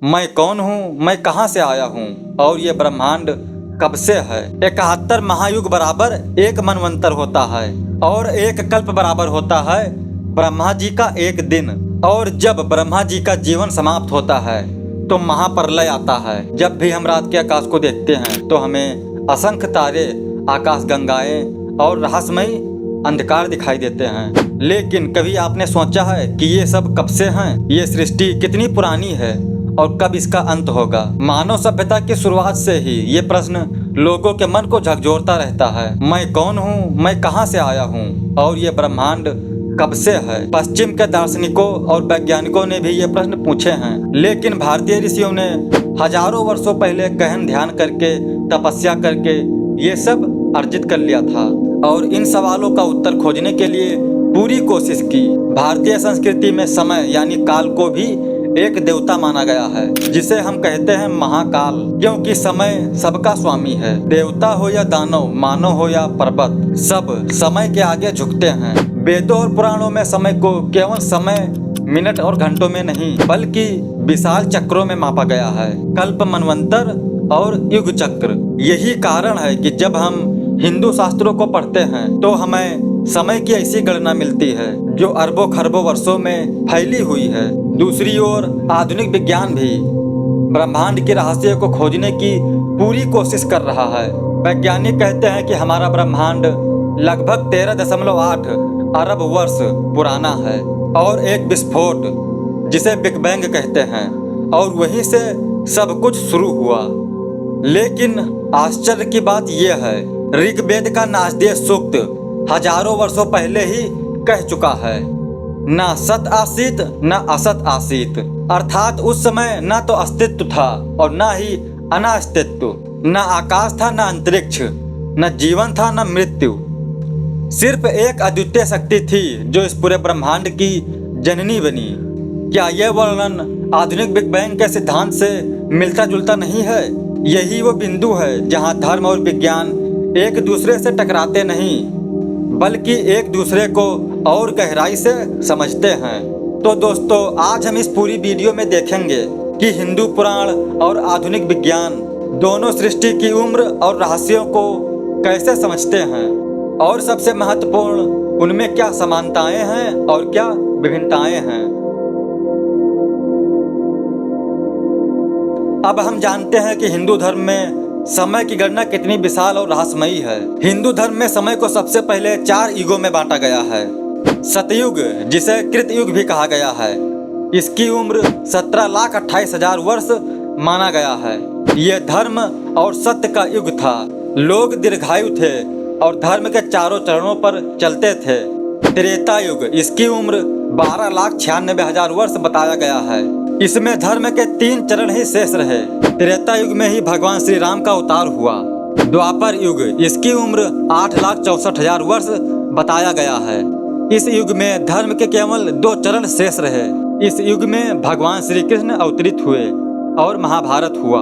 मैं कौन हूँ, मैं कहाँ से आया हूँ और ये ब्रह्मांड कब से है। 71 महायुग बराबर एक मनवंतर होता है और एक कल्प बराबर होता है ब्रह्मा जी का एक दिन। और जब ब्रह्मा जी का जीवन समाप्त होता है तो महाप्रलय आता है। जब भी हम रात के आकाश को देखते हैं तो हमें असंख्य तारे, आकाश गंगाएं और रहस्यमयी अंधकार दिखाई देते हैं। लेकिन कभी आपने सोचा है कि ये सब कब से हैं? ये सृष्टि कितनी पुरानी है और कब इसका अंत होगा? मानव सभ्यता की शुरुआत से ही ये प्रश्न लोगों के मन को झकझोरता रहता है। मैं कौन हूँ, मैं कहाँ से आया हूँ और ये ब्रह्मांड कब से है। पश्चिम के दार्शनिकों और वैज्ञानिकों ने भी ये प्रश्न पूछे हैं, लेकिन भारतीय ऋषियों ने हजारों वर्षों पहले गहन ध्यान करके, तपस्या करके ये सब अर्जित कर लिया था और इन सवालों का उत्तर खोजने के लिए पूरी कोशिश की। भारतीय संस्कृति में समय यानी काल को भी एक देवता माना गया है, जिसे हम कहते हैं महाकाल, क्योंकि समय सबका स्वामी है। देवता हो या दानव, मानव हो या पर्वत, सब समय के आगे झुकते हैं। वेदों और पुराणों में समय को केवल समय, मिनट और घंटों में नहीं बल्कि विशाल चक्रों में मापा गया है। कल्प, मनवंतर और युग चक्र। यही कारण है कि जब हम हिंदू शास्त्रों को पढ़ते हैं तो हमें समय की ऐसी गणना मिलती है जो अरबों खरबों वर्षों में फैली हुई है। दूसरी ओर आधुनिक विज्ञान भी ब्रह्मांड के रहस्य को खोजने की पूरी कोशिश कर रहा है। वैज्ञानिक कहते हैं कि हमारा ब्रह्मांड लगभग 13.8 अरब वर्ष पुराना है और एक विस्फोट, जिसे बिग बैंग कहते हैं, और वहीं से सब कुछ शुरू हुआ। लेकिन आश्चर्य की बात यह है, ऋग्वेद का नासदीय सूक्त हजारों वर्षों पहले ही कह चुका है, ना सत आसीत न असत आसीत, अर्थात उस समय न तो अस्तित्व था और न ही अनास्तित्व, न आकाश था, न अंतरिक्ष, न जीवन था, न मृत्यु। सिर्फ एक अद्वितीय शक्ति थी जो इस पूरे ब्रह्मांड की जननी बनी। क्या यह वर्णन आधुनिक बिग बैंग के सिद्धांत से मिलता जुलता नहीं है? यही वो बिंदु है जहां धर्म और विज्ञान एक दूसरे से टकराते नहीं बल्कि एक दूसरे को और गहराई से समझते हैं। तो दोस्तों, आज हम इस पूरी वीडियो में देखेंगे कि हिंदू पुराण और आधुनिक विज्ञान दोनों सृष्टि की उम्र और रहस्यों को कैसे समझते हैं और सबसे महत्वपूर्ण, उनमें क्या समानताएं हैं और क्या विभिन्नताएं हैं। अब हम जानते हैं कि हिंदू धर्म में समय की गणना कितनी विशाल और रहस्यमयी है। हिंदू धर्म में समय को सबसे पहले 4 युगों में बांटा गया है। सतयुग, जिसे कृतयुग भी कहा गया है, इसकी उम्र 17,28,000 वर्ष माना गया है। यह धर्म और सत्य का युग था। लोग दीर्घायु थे और धर्म के चारों चरणों पर चलते थे। त्रेता युग, इसकी उम्र 12,96,000 वर्ष बताया गया है। इसमें धर्म के 3 चरण ही शेष रहे। त्रेता युग में ही भगवान श्री राम का अवतार हुआ। द्वापर युग, इसकी उम्र 8,64,000 वर्ष बताया गया है। इस युग में धर्म के केवल 2 चरण शेष रहे। इस युग में भगवान श्री कृष्ण अवतरित हुए और महाभारत हुआ।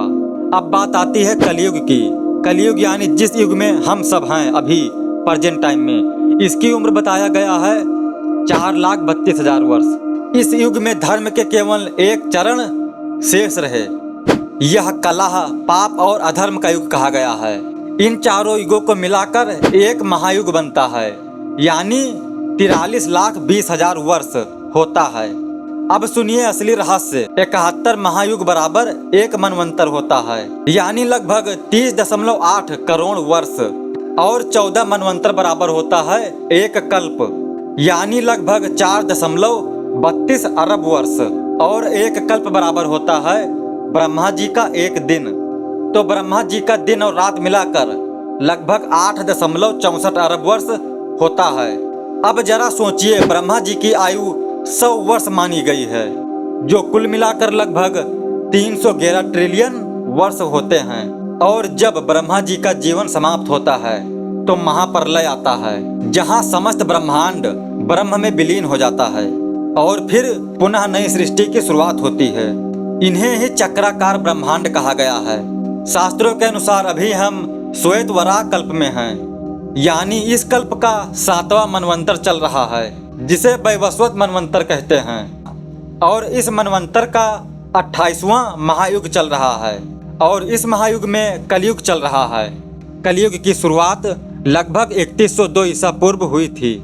अब बात आती है कलयुग की। कलयुग यानी जिस युग में हम सब हैं अभी प्रेजेंट टाइम में, इसकी उम्र बताया गया है 4,32,000 वर्ष। इस युग में धर्म के केवल 1 चरण शेष रहे। यह कलह, पाप और अधर्म का युग कहा गया है। इन चारों युगों को मिलाकर एक महायुग बनता है, यानी 43,20,000 वर्ष होता है। अब सुनिए असली रहस्य। 71 महायुग बराबर एक मनवंतर होता है, यानी लगभग 30.8 करोड़ वर्ष, और 14 मनवंतर बराबर होता है एक कल्प, यानी लगभग 4.32 अरब वर्ष, और एक कल्प बराबर होता है ब्रह्मा जी का एक दिन। तो ब्रह्मा जी का दिन और रात मिलाकर लगभग 8.64 अरब वर्ष होता है। अब जरा सोचिए, ब्रह्मा जी की आयु 100 वर्ष मानी गई है, जो कुल मिलाकर लगभग 311 ट्रिलियन वर्ष होते हैं। और जब ब्रह्मा जी का जीवन समाप्त होता है तो महाप्रलय आता है, जहां समस्त ब्रह्मांड ब्रह्म में विलीन हो जाता है और फिर पुनः नई सृष्टि की शुरुआत होती है। इन्हें ही चक्राकार ब्रह्मांड कहा गया है। शास्त्रों के अनुसार अभी हम श्वेतवराह कल्प में हैं, यानी इस कल्प का 7वां मनवंतर चल रहा है, जिसे वैवस्वत मनवंतर कहते हैं। और इस मनवंतर का 28वां महायुग चल रहा है और इस महायुग में कलयुग चल रहा है। कलयुग की शुरुआत लगभग 3102 ईसा पूर्व हुई थी।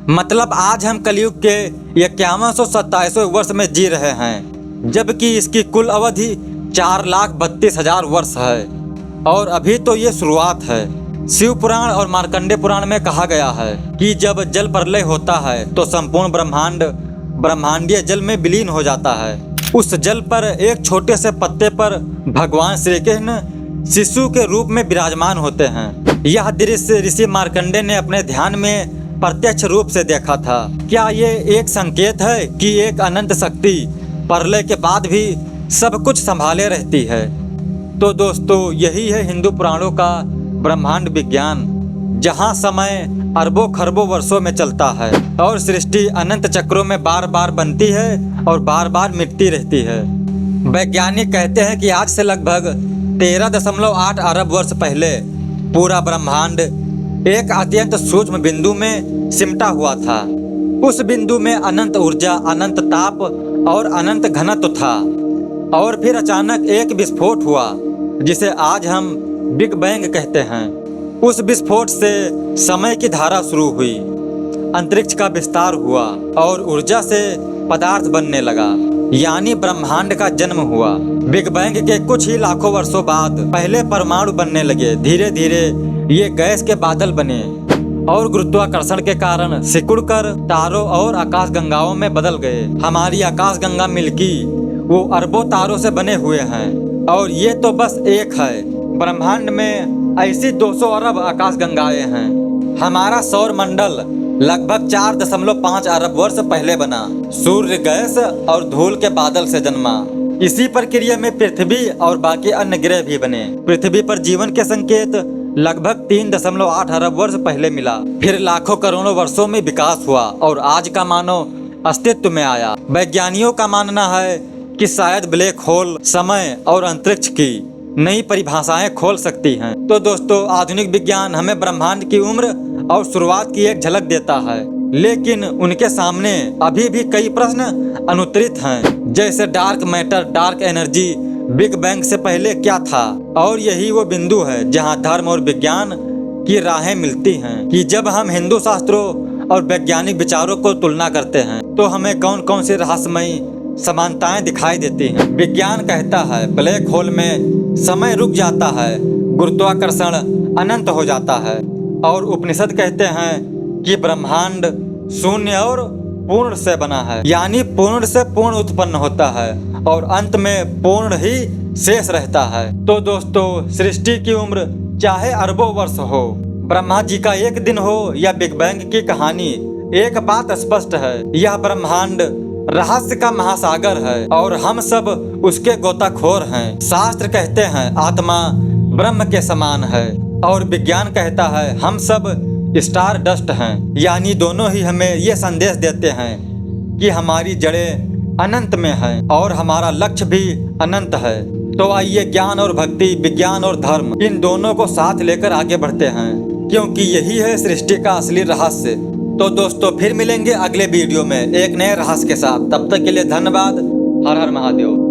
मतलब आज हम कलयुग के 5127 वर्ष में जी रहे हैं, जबकि इसकी कुल अवधि 4,32,000 वर्ष है और अभी तो ये शुरुआत है। शिव पुराण और मार्कंडे पुराण में कहा गया है कि जब जल प्रलय होता है तो संपूर्ण ब्रह्मांड ब्रह्मांडीय जल में विलीन हो जाता है। उस जल पर एक छोटे से पत्ते पर भगवान श्री कृष्ण शिशु के रूप में विराजमान होते हैं। यह दृश्य ऋषि मार्कंडे ने अपने ध्यान में प्रत्यक्ष रूप से देखा था। क्या ये एक संकेत है कि एक अनंत शक्ति प्रलय के बाद भी सब कुछ संभाले रहती है? तो दोस्तों, यही है हिंदू पुराणों का ब्रह्मांड विज्ञान, जहाँ समय अरबों खरबों वर्षों में चलता है और सृष्टि अनंत चक्रों में बार बार बनती है और बार बार मिटती रहती है। वैज्ञानिक कहते हैं कि आज से लगभग 13.8 अरब वर्ष पहले पूरा ब्रह्मांड एक अत्यंत सूक्ष्म बिंदु में सिमटा हुआ था। उस बिंदु में अनंत ऊर्जा, अनंत ताप और अनंत घनत्व था और फिर अचानक एक विस्फोट हुआ जिसे आज हम बिग बैंग कहते हैं। उस विस्फोट से समय की धारा शुरू हुई, अंतरिक्ष का विस्तार हुआ और ऊर्जा से पदार्थ बनने लगा, यानी ब्रह्मांड का जन्म हुआ। बिग बैंग के कुछ ही लाखों वर्षों बाद पहले परमाणु बनने लगे। धीरे धीरे ये गैस के बादल बने और गुरुत्वाकर्षण के कारण सिकुड़कर तारों और आकाशगंगाओं में बदल गए। हमारी आकाशगंगा मिल्की वो अरबों तारों से बने हुए हैं और ये तो बस एक है। ब्रह्मांड में ऐसी 200 अरब आकाशगंगाएं हैं। हमारा सौर मंडल लगभग 4.5 अरब वर्ष पहले बना। सूर्य गैस और धूल के बादल से जन्मा। इसी प्रक्रिया में पृथ्वी और बाकी अन्य ग्रह भी बने। पृथ्वी पर जीवन के संकेत लगभग 3.8 अरब वर्ष पहले मिला। फिर लाखों करोड़ों वर्षों में विकास हुआ और आज का मानव अस्तित्व में आया। वैज्ञानिकों का मानना है कि शायद ब्लैक होल समय और अंतरिक्ष की नई परिभाषाएं खोल सकती हैं। तो दोस्तों, आधुनिक विज्ञान हमें ब्रह्मांड की उम्र और शुरुआत की एक झलक देता है, लेकिन उनके सामने अभी भी कई प्रश्न अनुत्तरित हैं, जैसे dark matter, dark energy, big bang से पहले क्या था। और यही वो बिंदु है जहां धर्म और विज्ञान की राहें मिलती हैं कि जब हम हिंदू शास्त्रों और वैज्ञानिक विचारों को तुलना करते हैं तो हमें कौन कौन सी रहस्यमयी समानताएं दिखाई देती हैं। विज्ञान कहता है ब्लैक होल में समय रुक जाता है, गुरुत्वाकर्षण अनंत हो जाता है, और उपनिषद कहते हैं कि ब्रह्मांड शून्य और पूर्ण से बना है, यानी पूर्ण से पूर्ण उत्पन्न होता है और अंत में पूर्ण ही शेष रहता है। तो दोस्तों, सृष्टि की उम्र चाहे अरबों वर्ष हो, ब्रह्मा जी का एक दिन हो या बिग बैंग की कहानी, एक बात स्पष्ट है, यह ब्रह्मांड रहस्य का महासागर है और हम सब उसके गोताखोर हैं। शास्त्र कहते हैं आत्मा ब्रह्म के समान है और विज्ञान कहता है हम सब स्टार डस्ट हैं, यानी दोनों ही हमें ये संदेश देते हैं कि हमारी जड़ें अनंत में हैं और हमारा लक्ष्य भी अनंत है। तो आइए ज्ञान और भक्ति, विज्ञान और धर्म, इन दोनों को साथ लेकर आगे बढ़ते हैं, क्योंकि यही है सृष्टि का असली रहस्य। तो दोस्तों, फिर मिलेंगे अगले वीडियो में एक नए रहस्य के साथ। तब तक के लिए धन्यवाद। हर हर महादेव।